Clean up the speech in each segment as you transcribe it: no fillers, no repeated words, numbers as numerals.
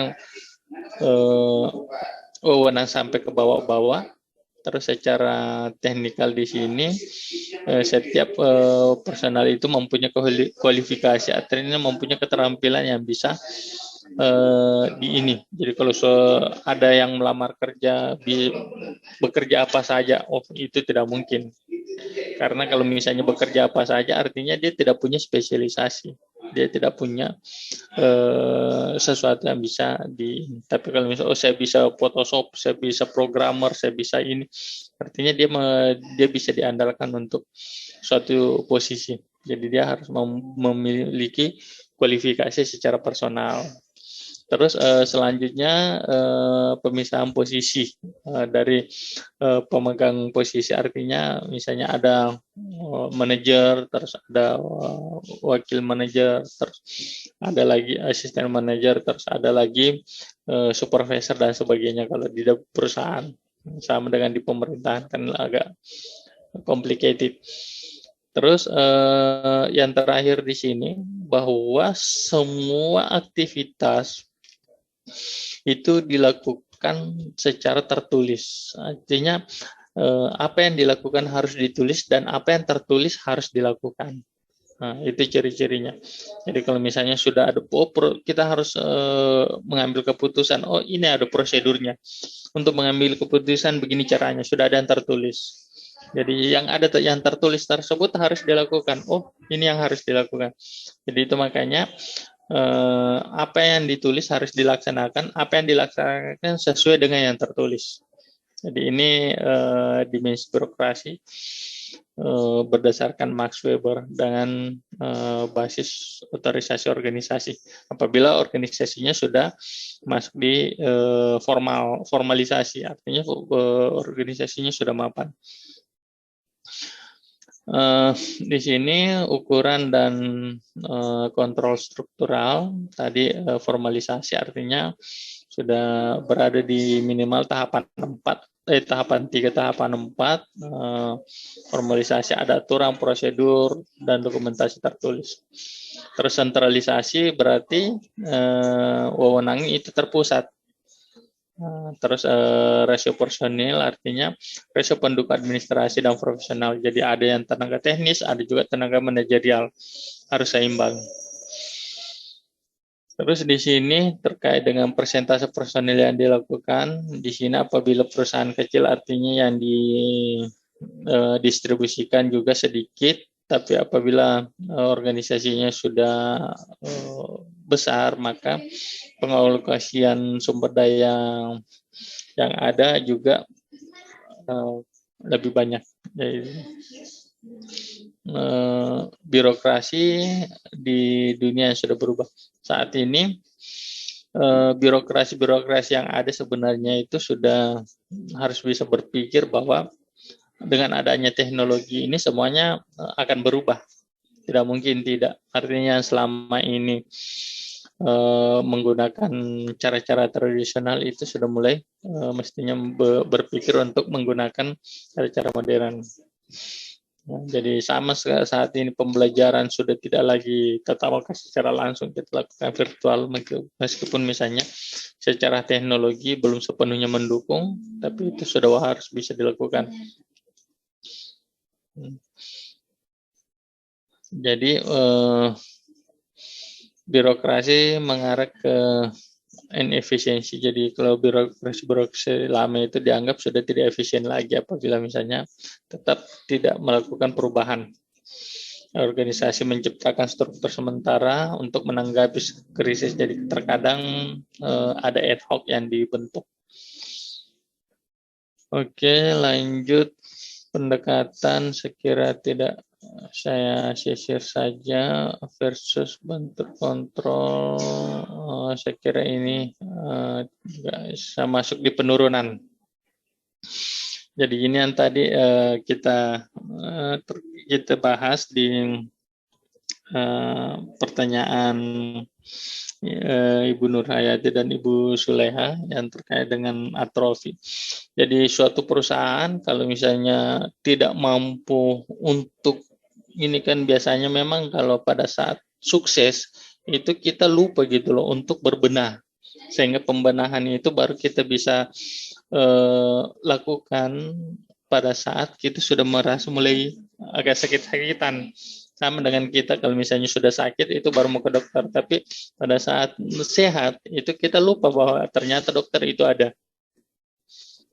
eh, wewenang sampai ke bawah-bawah. Terus secara teknikal di sini setiap personal itu mempunyai kualifikasi, artinya mempunyai keterampilan yang bisa di ini. Jadi kalau ada yang melamar kerja, bekerja apa saja, oh itu tidak mungkin. Karena kalau misalnya bekerja apa saja, artinya dia tidak punya spesialisasi. Dia tidak punya sesuatu yang bisa tapi kalau misalnya saya bisa Photoshop, saya bisa programmer, saya bisa ini, artinya dia bisa diandalkan untuk suatu posisi. Jadi dia harus memiliki kualifikasi secara personal. Terus selanjutnya pemisahan posisi dari pemegang posisi, artinya misalnya ada manajer, terus ada wakil manajer, terus ada lagi asisten manajer, terus ada lagi supervisor dan sebagainya. Kalau di perusahaan sama dengan di pemerintahan kan agak complicated. Terus yang terakhir di sini bahwa semua aktivitas itu dilakukan secara tertulis. Artinya apa yang dilakukan harus ditulis dan apa yang tertulis harus dilakukan. Nah, itu ciri-cirinya. Jadi kalau misalnya sudah ada, kita harus mengambil keputusan, oh ini ada prosedurnya. Untuk mengambil keputusan begini caranya, sudah ada yang tertulis. Jadi yang ada yang tertulis tersebut harus dilakukan. Oh, ini yang harus dilakukan. Jadi itu makanya apa yang ditulis harus dilaksanakan, apa yang dilaksanakan sesuai dengan yang tertulis. Jadi ini dimensi birokrasi berdasarkan Max Weber dengan basis otorisasi organisasi. Apabila organisasinya sudah masuk di formalisasi, artinya organisasinya sudah mapan. Di sini ukuran dan kontrol struktural tadi formalisasi, artinya sudah berada di minimal tahapan 3, tahapan 4, formalisasi ada aturan, prosedur, dan dokumentasi tertulis. Terus sentralisasi berarti wewenangnya itu terpusat. Terus rasio personil artinya rasio penduduk administrasi dan profesional. Jadi ada yang tenaga teknis, ada juga tenaga manajerial, harus seimbang. Terus di sini terkait dengan persentase personil yang dilakukan, di sini apabila perusahaan kecil artinya yang didistribusikan juga sedikit, tapi apabila organisasinya sudah besar, maka pengalokasian sumber daya yang ada juga lebih banyak. Jadi, birokrasi di dunia yang sudah berubah. Saat ini birokrasi yang ada sebenarnya itu sudah harus bisa berpikir bahwa dengan adanya teknologi ini semuanya akan berubah. Tidak mungkin tidak. Artinya selama ini menggunakan cara-cara tradisional itu sudah mulai mestinya berpikir untuk menggunakan cara-cara modern. Jadi sama saat ini pembelajaran sudah tidak lagi tatap muka secara langsung, kita lakukan virtual, meskipun misalnya secara teknologi belum sepenuhnya mendukung, tapi itu sudah harus bisa dilakukan. Jadi birokrasi mengarah ke inefisiensi. Jadi kalau birokrasi lama itu dianggap sudah tidak efisien lagi apabila misalnya tetap tidak melakukan perubahan. Organisasi menciptakan struktur sementara untuk menanggapi krisis. Jadi terkadang ada ad hoc yang dibentuk. Oke, lanjut pendekatan sekira tidak saya sisir saja versus bentuk kontrol. Saya kira ini bisa masuk di penurunan. Jadi ini yang tadi kita bahas di pertanyaan Ibu Nur Hayati dan Ibu Suleha yang terkait dengan atrofi. Jadi suatu perusahaan kalau misalnya tidak mampu untuk ini, kan biasanya memang kalau pada saat sukses itu kita lupa gitu loh untuk berbenah. sehingga pembenahan itu baru kita bisa lakukan pada saat kita sudah merasa mulai agak sakit-sakitan. Sama dengan kita kalau misalnya sudah sakit itu baru mau ke dokter, tapi pada saat sehat itu kita lupa bahwa ternyata dokter itu ada.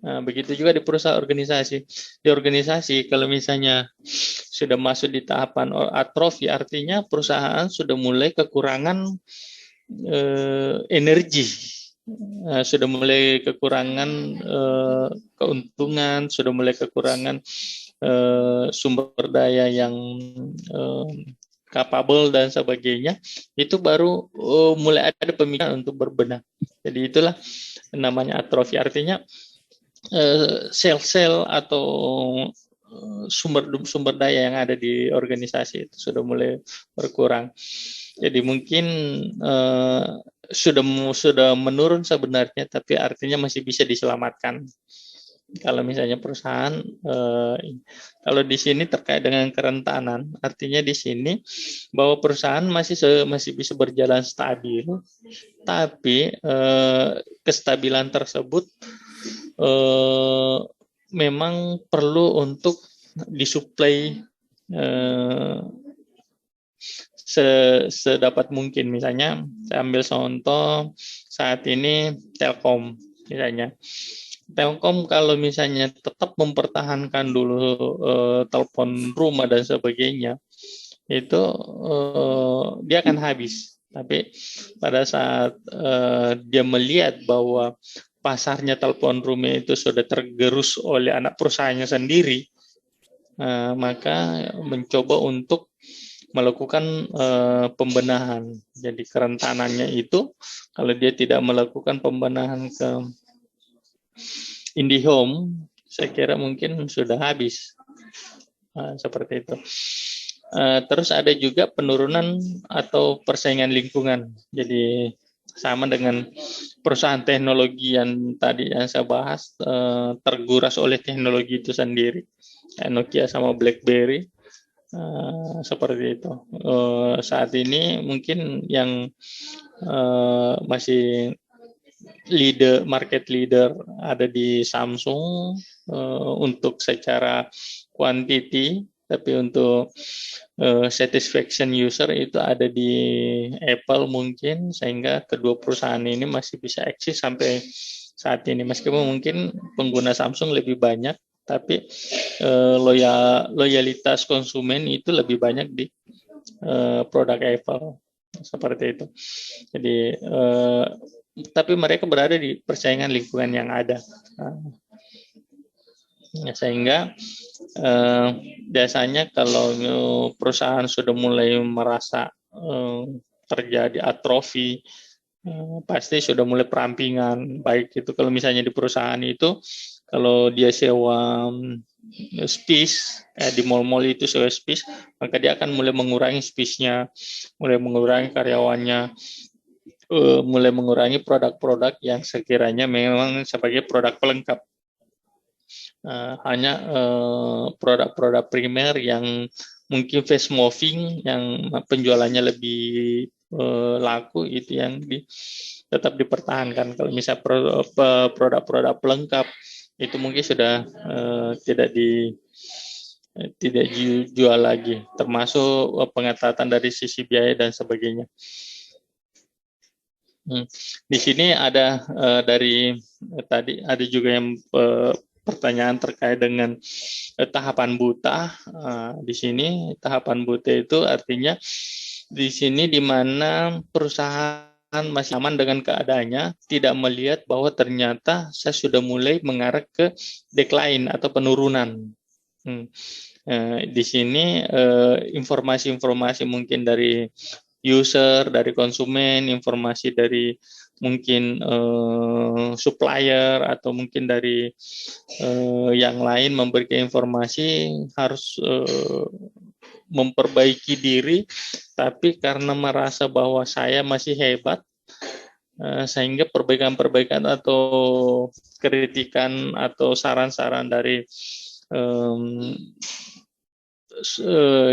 Nah, begitu juga di perusahaan organisasi. Di organisasi kalau misalnya sudah masuk di tahapan atrofi, artinya perusahaan sudah mulai kekurangan energi, sudah mulai kekurangan keuntungan, sudah mulai kekurangan sumber daya yang capable dan sebagainya, itu baru mulai ada pemikiran untuk berbenah. Jadi itulah namanya atrofi, artinya sel-sel atau sumber daya yang ada di organisasi itu sudah mulai berkurang. Jadi mungkin sudah menurun sebenarnya, tapi artinya masih bisa diselamatkan. Kalau misalnya perusahaan, kalau di sini terkait dengan kerentanan, artinya di sini bahwa perusahaan masih bisa berjalan stabil, tapi kestabilan tersebut memang perlu untuk disuplai sedapat mungkin. Misalnya saya ambil contoh saat ini Telkom misalnya. Telkom kalau misalnya tetap mempertahankan dulu telepon rumah dan sebagainya, itu dia akan habis. Tapi pada saat dia melihat bahwa pasarnya telepon rumah itu sudah tergerus oleh anak perusahaannya sendiri, maka mencoba untuk melakukan pembenahan. Jadi kerentanannya itu kalau dia tidak melakukan pembenahan ke IndiHome, saya kira mungkin sudah habis. Seperti itu. Terus ada juga penurunan atau persaingan lingkungan. Jadi sama dengan perusahaan teknologi yang tadi yang saya bahas, terguras oleh teknologi itu sendiri. Nokia sama BlackBerry, seperti itu. Saat ini mungkin yang masih market leader ada di Samsung untuk secara quantity, tapi untuk satisfaction user itu ada di Apple mungkin, sehingga kedua perusahaan ini masih bisa eksis sampai saat ini. Meskipun mungkin pengguna Samsung lebih banyak, tapi loyalitas konsumen itu lebih banyak di produk Apple, seperti itu. Jadi tapi mereka berada di persaingan lingkungan yang ada, sehingga biasanya kalau perusahaan sudah mulai merasa terjadi atrofi, pasti sudah mulai perampingan. Baik itu kalau misalnya di perusahaan itu, kalau dia sewa space, di mall-mall itu sewa space, maka dia akan mulai mengurangi space-nya, mulai mengurangi karyawannya, mulai mengurangi produk-produk yang sekiranya memang sebagai produk pelengkap. Hanya produk-produk primer yang mungkin fast moving, yang penjualannya lebih laku, itu yang tetap dipertahankan. Kalau misalnya produk-produk pelengkap itu mungkin sudah tidak dijual lagi, termasuk pengetatan dari sisi biaya dan sebagainya. Di sini ada dari tadi ada juga yang pertanyaan terkait dengan tahapan buta. Di sini tahapan buta itu artinya di sini di mana perusahaan masih aman dengan keadaannya, tidak melihat bahwa ternyata saya sudah mulai mengarah ke decline atau penurunan. Di sini informasi-informasi mungkin dari user, dari konsumen, informasi dari mungkin supplier, atau mungkin dari yang lain memberikan informasi harus memperbaiki diri, tapi karena merasa bahwa saya masih hebat, sehingga perbaikan-perbaikan atau kritikan atau saran-saran dari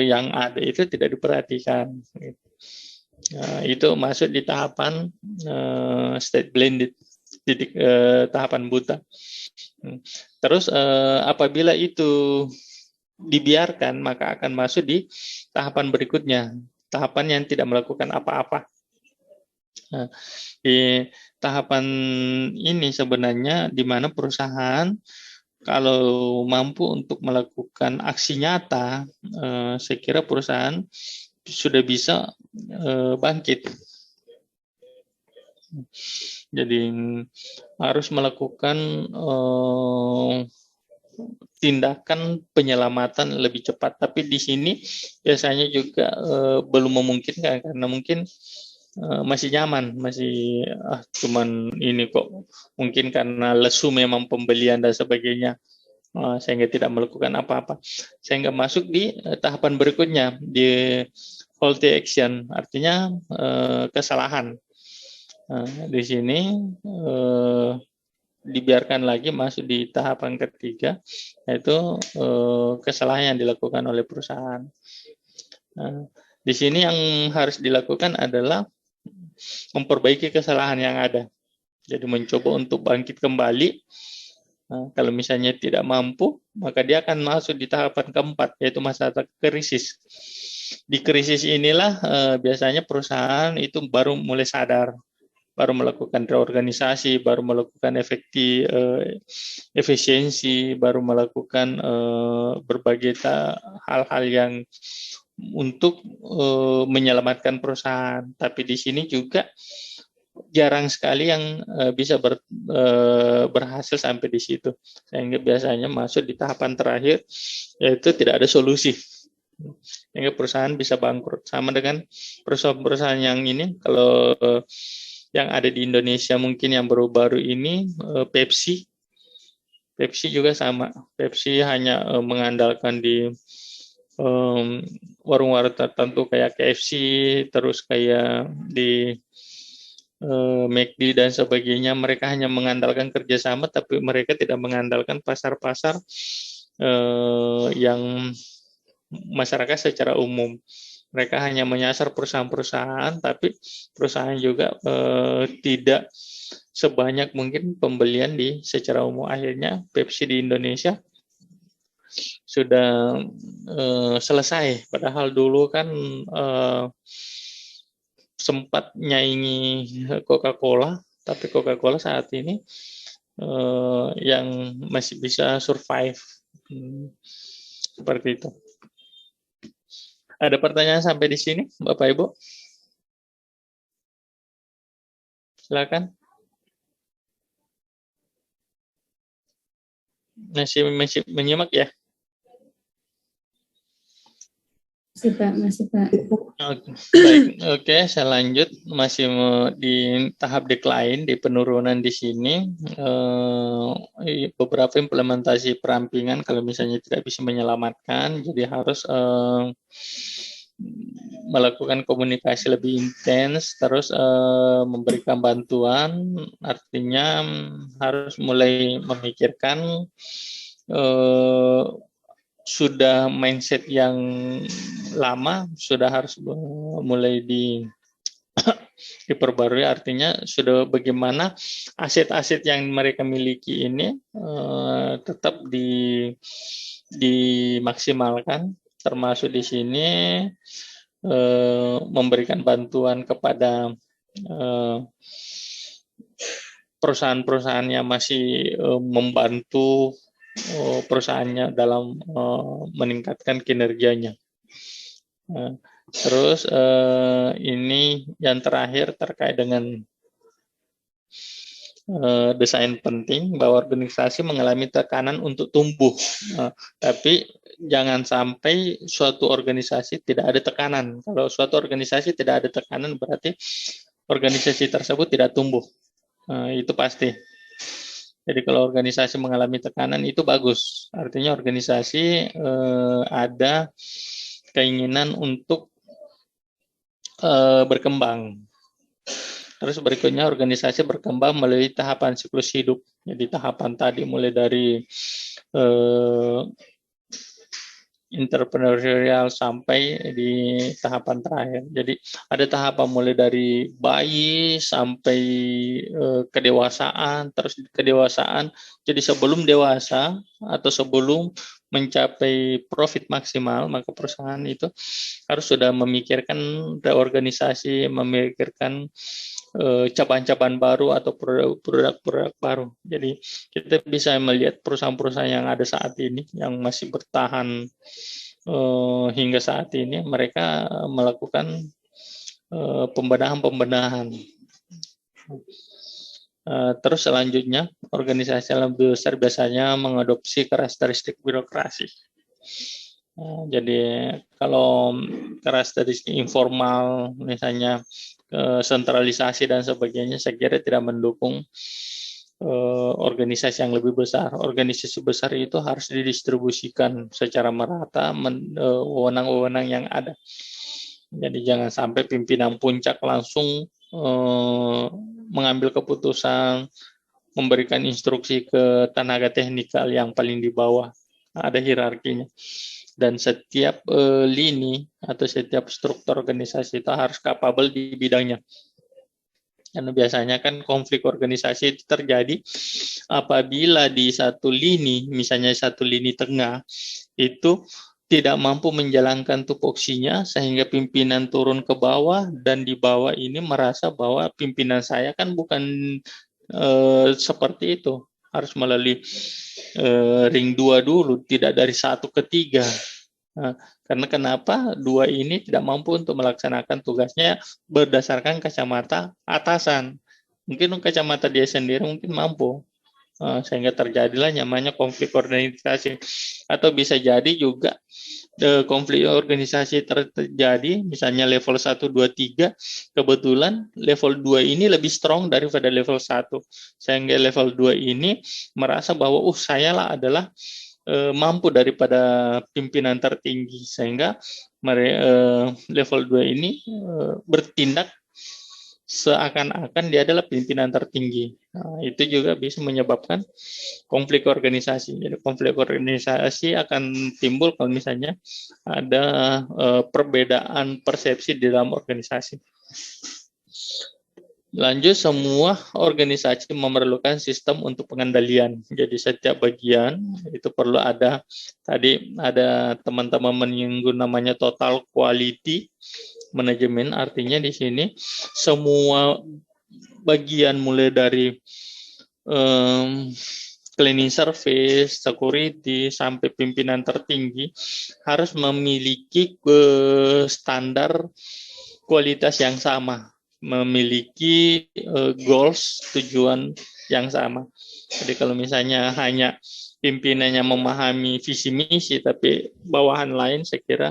yang ada itu tidak diperhatikan. Itu masuk di tahapan state blended, tahapan buta. Terus apabila itu dibiarkan, maka akan masuk di tahapan berikutnya, tahapan yang tidak melakukan apa-apa. Nah, di tahapan ini sebenarnya di mana perusahaan kalau mampu untuk melakukan aksi nyata, saya kira perusahaan sudah bisa bangkit. Jadi harus melakukan tindakan penyelamatan lebih cepat. Tapi di sini biasanya juga belum memungkinkan karena mungkin masih nyaman, masih cuman ini kok, mungkin karena lesu memang pembelian dan sebagainya, sehingga tidak melakukan apa-apa, sehingga masuk di tahapan berikutnya, di faulty action, artinya kesalahan. Di sini dibiarkan lagi masuk di tahapan ketiga, yaitu kesalahan yang dilakukan oleh perusahaan. Di sini yang harus dilakukan adalah memperbaiki kesalahan yang ada. Jadi mencoba untuk bangkit kembali. Kalau misalnya tidak mampu, maka dia akan masuk di tahapan keempat, yaitu masa krisis. Di krisis inilah biasanya perusahaan itu baru mulai sadar, baru melakukan reorganisasi, baru melakukan efisiensi, baru melakukan berbagai hal-hal yang untuk menyelamatkan perusahaan. Tapi di sini juga jarang sekali yang bisa berhasil sampai di situ. Sehingga biasanya masuk di tahapan terakhir, yaitu tidak ada solusi. Sehingga perusahaan bisa bangkrut. Sama dengan perusahaan-perusahaan yang ini, kalau yang ada di Indonesia mungkin yang baru-baru ini, Pepsi. Pepsi juga sama. Pepsi hanya mengandalkan di warung-warung tertentu kayak KFC, terus kayak di McD dan sebagainya. Mereka hanya mengandalkan kerjasama, tapi mereka tidak mengandalkan pasar-pasar yang masyarakat secara umum. Mereka hanya menyasar perusahaan-perusahaan, tapi perusahaan juga tidak sebanyak mungkin pembelian di secara umum. Akhirnya Pepsi di Indonesia sudah selesai. Padahal dulu kan sempat nyaingi Coca-Cola, tapi Coca-Cola saat ini yang masih bisa survive. Seperti itu. Ada pertanyaan sampai di sini, Bapak Ibu? Silakan. Masih menyimak ya? Masih Pak. Oke, saya lanjut. Masih di tahap decline, di penurunan di sini. Beberapa implementasi perampingan kalau misalnya tidak bisa menyelamatkan, jadi harus melakukan komunikasi lebih intens, terus memberikan bantuan, artinya harus mulai memikirkan sudah mindset yang lama, sudah harus mulai diperbarui, artinya sudah bagaimana aset-aset yang mereka miliki ini tetap dimaksimalkan, termasuk di sini memberikan bantuan kepada perusahaan-perusahaan yang masih membantu perusahaannya dalam meningkatkan kinerjanya. Terus ini yang terakhir terkait dengan desain penting, bahwa organisasi mengalami tekanan untuk tumbuh, tapi jangan sampai suatu organisasi tidak ada tekanan. Kalau suatu organisasi tidak ada tekanan, berarti organisasi tersebut tidak tumbuh. Itu pasti. Jadi kalau organisasi mengalami tekanan itu bagus, artinya organisasi ada keinginan untuk berkembang. Terus berikutnya organisasi berkembang melalui tahapan siklus hidup. Jadi tahapan tadi mulai dari entrepreneurial sampai di tahapan terakhir. Jadi ada tahapan mulai dari bayi sampai kedewasaan, terus kedewasaan. Jadi sebelum dewasa atau sebelum mencapai profit maksimal, maka perusahaan itu harus sudah memikirkan reorganisasi, memikirkan cabang-cabang baru atau produk-produk baru. Jadi kita bisa melihat perusahaan-perusahaan yang ada saat ini yang masih bertahan hingga saat ini, mereka melakukan pembenahan-pembenahan. Terus selanjutnya, organisasi yang lebih besar biasanya mengadopsi karakteristik birokrasi. Jadi kalau karakteristik informal, misalnya sentralisasi dan sebagainya, saya kira tidak mendukung organisasi yang lebih besar. Organisasi besar itu harus didistribusikan secara merata wewenang-wewenang yang ada. Jadi jangan sampai pimpinan puncak langsung mengambil keputusan, memberikan instruksi ke tenaga teknikal yang paling di bawah. Ada hierarkinya. Dan setiap lini atau setiap struktur organisasi itu harus capable di bidangnya. Karena biasanya kan konflik organisasi itu terjadi apabila di satu lini, misalnya satu lini tengah, itu tidak mampu menjalankan tupoksinya sehingga pimpinan turun ke bawah dan di bawah ini merasa bahwa pimpinan saya kan bukan seperti itu. Harus melalui ring 2 dulu, tidak dari 1 ke 3. Nah, karena kenapa 2 ini tidak mampu untuk melaksanakan tugasnya berdasarkan kacamata atasan. Mungkin kacamata dia sendiri mungkin mampu, sehingga terjadilah namanya konflik organisasi. Atau bisa jadi juga konflik organisasi terjadi, misalnya level 1, 2, 3, kebetulan level 2 ini lebih strong daripada level 1. Sehingga level 2 ini merasa bahwa saya lah adalah mampu daripada pimpinan tertinggi, sehingga level 2 ini bertindak seakan-akan dia adalah pimpinan tertinggi. Nah, itu juga bisa menyebabkan konflik organisasi. Jadi konflik organisasi akan timbul kalau misalnya ada perbedaan persepsi di dalam organisasi. Lanjut, semua organisasi memerlukan sistem untuk pengendalian. Jadi setiap bagian itu perlu ada, tadi ada teman-teman menyinggung namanya total quality management. Artinya di sini semua bagian mulai dari cleaning service, security, sampai pimpinan tertinggi harus memiliki standar kualitas yang sama, memiliki goals, tujuan yang sama. Jadi kalau misalnya hanya pimpinannya memahami visi misi, tapi bawahan lain, saya kira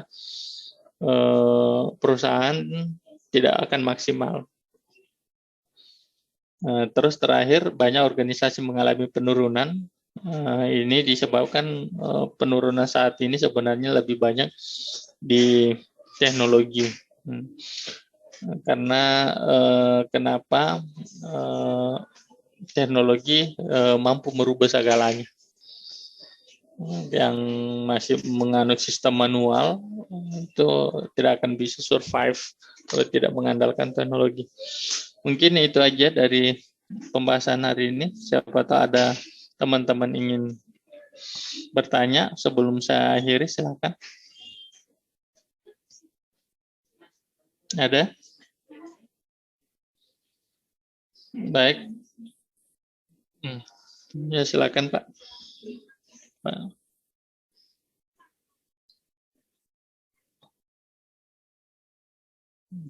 perusahaan tidak akan maksimal. Terus terakhir, banyak organisasi mengalami penurunan. Ini disebabkan penurunan saat ini sebenarnya lebih banyak di teknologi. Karena kenapa teknologi mampu merubah segalanya. Yang masih menganut sistem manual itu tidak akan bisa survive kalau tidak mengandalkan teknologi. Mungkin itu aja dari pembahasan hari ini. Siapa tahu ada teman-teman ingin bertanya sebelum saya akhiri, silakan. Ada? Baik. Ya, silakan Pak.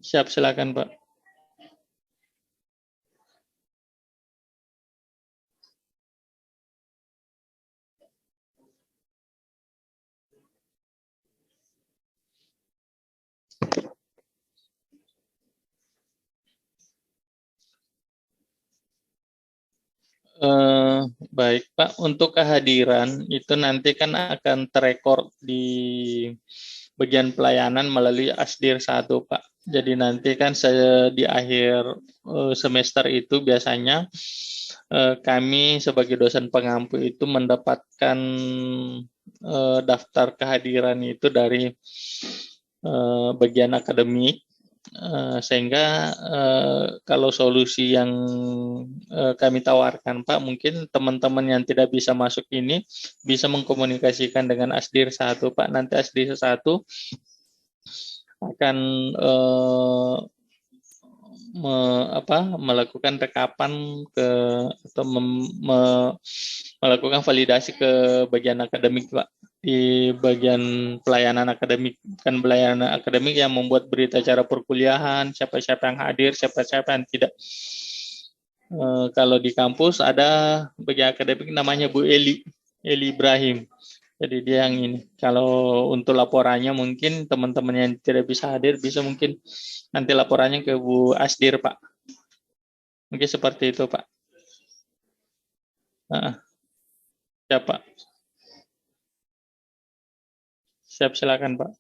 Siap, silakan Pak. Baik Pak, untuk kehadiran itu nanti kan akan terekord di bagian pelayanan melalui Asdir 1 Pak. Jadi nanti kan di akhir semester itu biasanya kami sebagai dosen pengampu itu mendapatkan daftar kehadiran itu dari bagian akademik, sehingga kalau solusi yang kami tawarkan, Pak, mungkin teman-teman yang tidak bisa masuk ini bisa mengkomunikasikan dengan Asdir 1, Pak. Nanti Asdir 1 akan melakukan rekapan atau melakukan validasi ke bagian akademik, Pak, di bagian pelayanan akademik. Kan pelayanan akademik yang membuat berita acara perkuliahan, siapa-siapa yang hadir, siapa-siapa yang tidak. Kalau di kampus ada bagian akademik namanya Bu Eli Ibrahim. Jadi dia yang ini. Kalau untuk laporannya mungkin teman-teman yang tidak bisa hadir bisa mungkin nanti laporannya ke Bu Asdir, Pak. Mungkin seperti itu, Pak. Ya, Pak. Siap, silakan, Pak.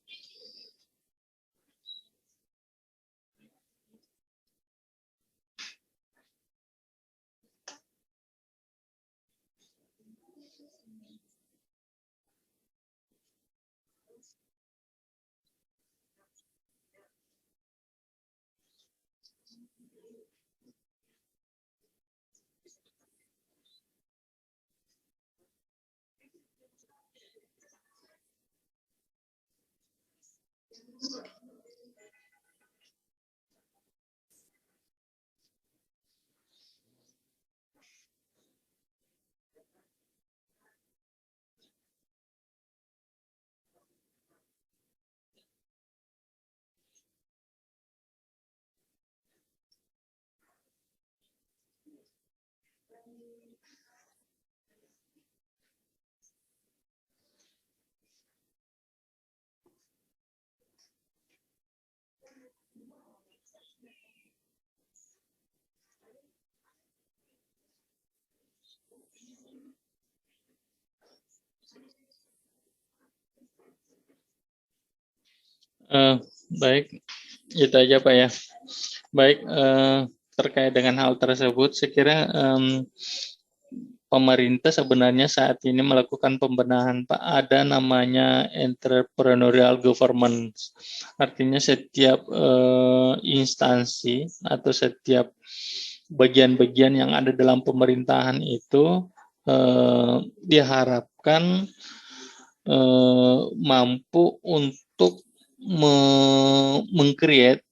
Baik, itu aja, Pak, ya. Baik, terkait dengan hal tersebut, saya kira pemerintah sebenarnya saat ini melakukan pembenahan, Pak. Ada namanya entrepreneurial governance. Artinya setiap instansi atau setiap bagian-bagian yang ada dalam pemerintahan itu diharapkan mampu untuk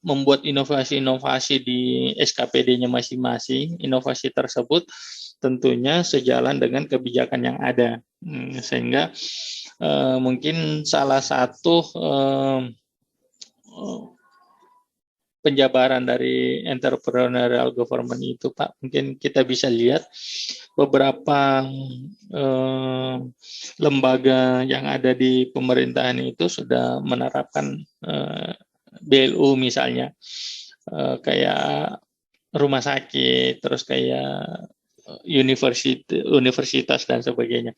membuat inovasi-inovasi di SKPD-nya masing-masing. Inovasi tersebut tentunya sejalan dengan kebijakan yang ada, sehingga mungkin salah satu penjabaran dari entrepreneurial government itu, Pak, mungkin kita bisa lihat beberapa lembaga yang ada di pemerintahan itu sudah menerapkan BLU misalnya, kayak rumah sakit, terus kayak universitas dan sebagainya.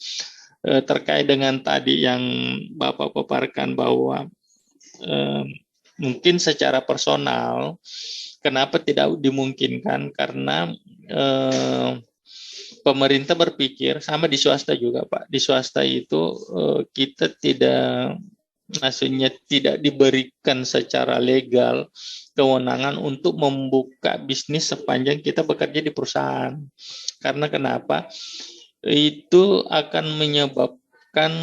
Terkait dengan tadi yang Bapak paparkan bahwa mungkin secara personal, kenapa tidak dimungkinkan? Karena pemerintah berpikir, sama di swasta juga, Pak. Di swasta itu kita maksudnya tidak diberikan secara legal kewenangan untuk membuka bisnis sepanjang kita bekerja di perusahaan. Karena kenapa? Itu akan menyebabkan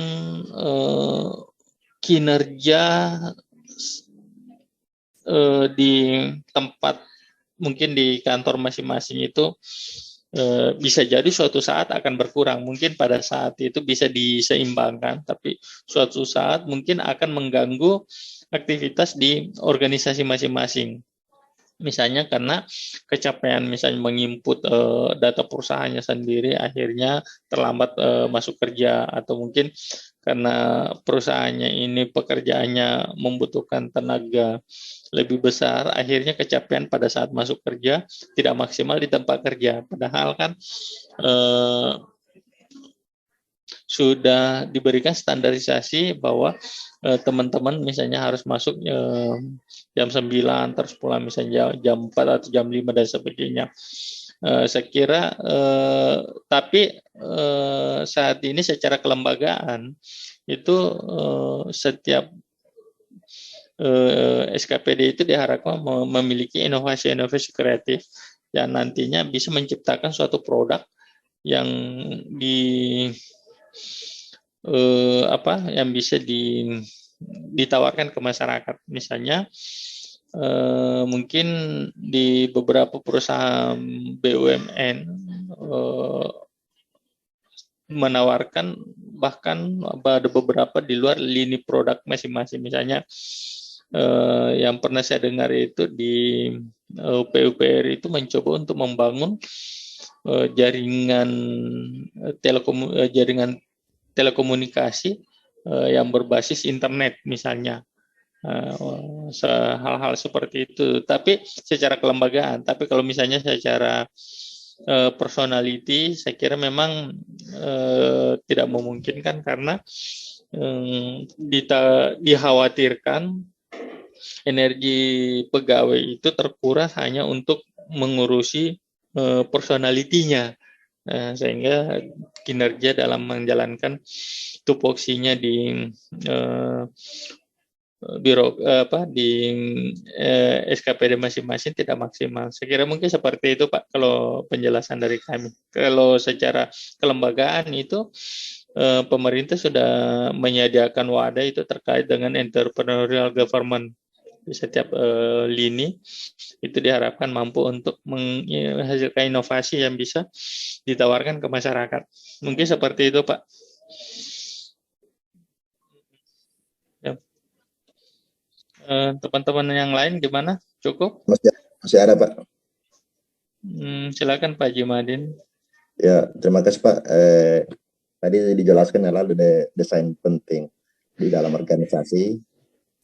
kinerja di tempat, mungkin di kantor masing-masing itu bisa jadi suatu saat akan berkurang. Mungkin pada saat itu bisa diseimbangkan, tapi suatu saat mungkin akan mengganggu aktivitas di organisasi masing-masing. Misalnya karena kecapean, misalnya menginput data perusahaannya sendiri, akhirnya terlambat masuk kerja, atau mungkin karena perusahaannya ini pekerjaannya membutuhkan tenaga lebih besar, akhirnya kecapean pada saat masuk kerja, tidak maksimal di tempat kerja. Padahal kan sudah diberikan standarisasi bahwa teman-teman misalnya harus masuk jam 9, terus pulang misalnya jam 4 atau jam 5 dan sebagainya. Saya kira, tapi saat ini secara kelembagaan itu setiap SKPD itu diharapkan memiliki inovasi-inovasi kreatif yang nantinya bisa menciptakan suatu produk yang yang bisa ditawarkan ke masyarakat. Misalnya mungkin di beberapa perusahaan BUMN menawarkan bahkan ada beberapa di luar lini produk masing-masing. Misalnya yang pernah saya dengar itu di PUPR itu mencoba untuk membangun jaringan telekomunikasi yang berbasis internet misalnya. Hal-hal seperti itu, tapi secara kelembagaan. Tapi kalau misalnya secara personality, saya kira memang tidak memungkinkan karena dikhawatirkan energi pegawai itu terkuras hanya untuk mengurusi personalitinya, sehingga kinerja dalam menjalankan tupoksinya di SKPD masing-masing tidak maksimal. Saya kira mungkin seperti itu Pak kalau penjelasan dari kami. Kalau secara kelembagaan itu pemerintah sudah menyediakan wadah itu terkait dengan entrepreneurial government di setiap lini, itu diharapkan mampu untuk menghasilkan inovasi yang bisa ditawarkan ke masyarakat. Mungkin seperti itu Pak. Teman-teman yang lain gimana? Cukup? Masih ada Pak. Silakan Pak Jimadin. Ya, terima kasih Pak. Tadi dijelaskan lalu desain penting di dalam organisasi.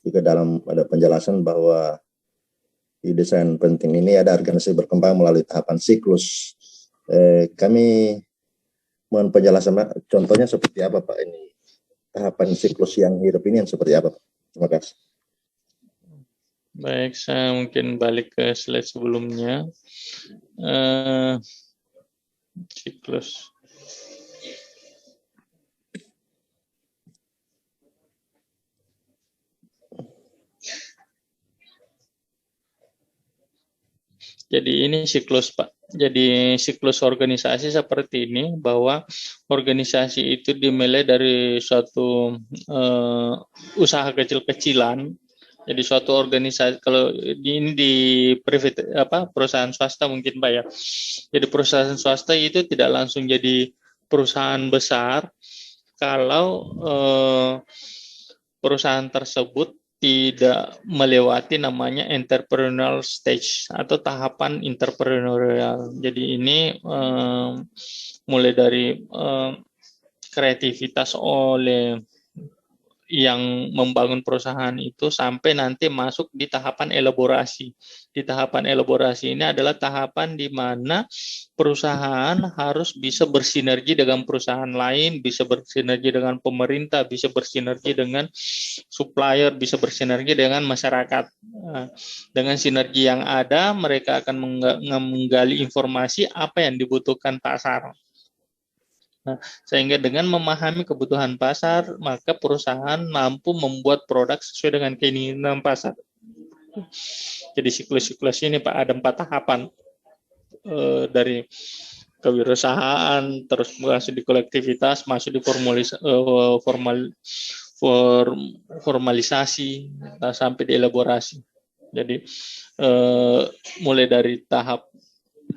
Juga ada penjelasan bahwa di desain penting ini ada organisasi berkembang melalui tahapan siklus. Kami mohon penjelasan Pak. Contohnya seperti apa Pak ini? Tahapan siklus yang hidup ini yang seperti apa Pak? Terima kasih. Baik, saya mungkin balik ke slide sebelumnya. Siklus. Jadi ini siklus Pak. Jadi siklus organisasi seperti ini, bahwa organisasi itu dimulai dari suatu usaha kecil-kecilan. Jadi suatu organisasi, kalau ini di private perusahaan swasta mungkin Pak ya. Jadi perusahaan swasta itu tidak langsung jadi perusahaan besar kalau perusahaan tersebut tidak melewati namanya entrepreneurial stage atau tahapan entrepreneurial. Jadi ini mulai dari kreativitas oleh yang membangun perusahaan itu sampai nanti masuk di tahapan elaborasi. Di tahapan elaborasi ini adalah tahapan di mana perusahaan harus bisa bersinergi dengan perusahaan lain, bisa bersinergi dengan pemerintah, bisa bersinergi dengan supplier, bisa bersinergi dengan masyarakat. Dengan sinergi yang ada, mereka akan menggali informasi apa yang dibutuhkan pasar. Sehingga dengan memahami kebutuhan pasar, maka perusahaan mampu membuat produk sesuai dengan keinginan pasar. Jadi siklus-siklus ini Pak ada 4 tahapan, dari kewirausahaan, terus masuk di kolektivitas, masuk di formalisasi, sampai di elaborasi. Jadi mulai dari tahap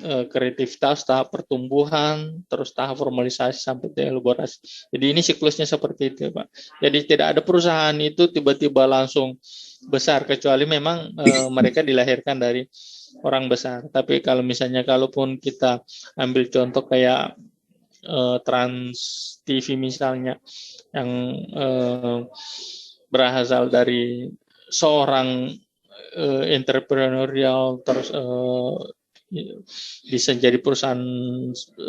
kreativitas, tahap pertumbuhan, terus tahap formalisasi sampai elaborasi. Jadi ini siklusnya seperti itu Pak. Jadi tidak ada perusahaan itu tiba-tiba langsung besar, kecuali memang mereka dilahirkan dari orang besar. Tapi kalau misalnya kalaupun kita ambil contoh kayak Trans TV misalnya, yang berasal dari seorang entrepreneurial, terus bisa jadi perusahaan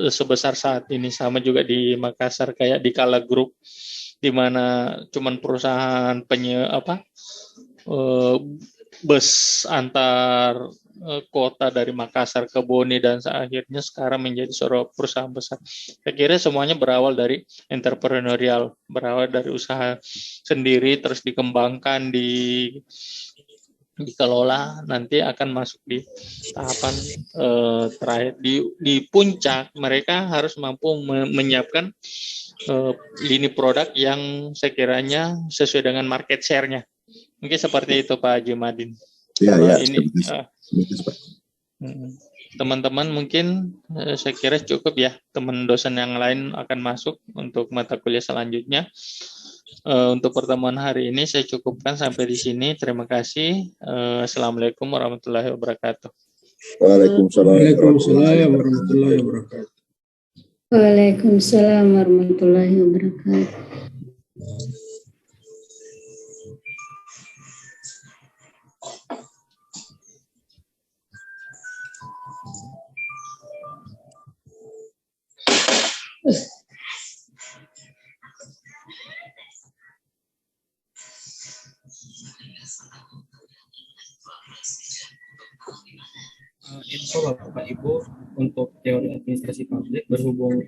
sebesar saat ini. Sama juga di Makassar kayak di Kala Group, di mana cuman perusahaan bus antar kota dari Makassar ke Bone dan akhirnya sekarang menjadi sebuah perusahaan besar. Saya kira semuanya berawal dari entrepreneurial, berawal dari usaha sendiri terus dikembangkan, dikelola, nanti akan masuk di tahapan terakhir di puncak. Mereka harus mampu menyiapkan lini produk yang sekiranya sesuai dengan market share-nya. Mungkin seperti itu Pak Haji Madin. Ya, ya. Ini teman-teman mungkin saya kira cukup ya. Teman dosen yang lain akan masuk untuk mata kuliah selanjutnya. Untuk pertemuan hari ini saya cukupkan sampai di sini. Terima kasih. Assalamualaikum warahmatullahi wabarakatuh. Waalaikumsalam warahmatullahi wabarakatuh. Waalaikumsalam warahmatullahi wabarakatuh. Info Bapak Ibu untuk teori administrasi publik berhubung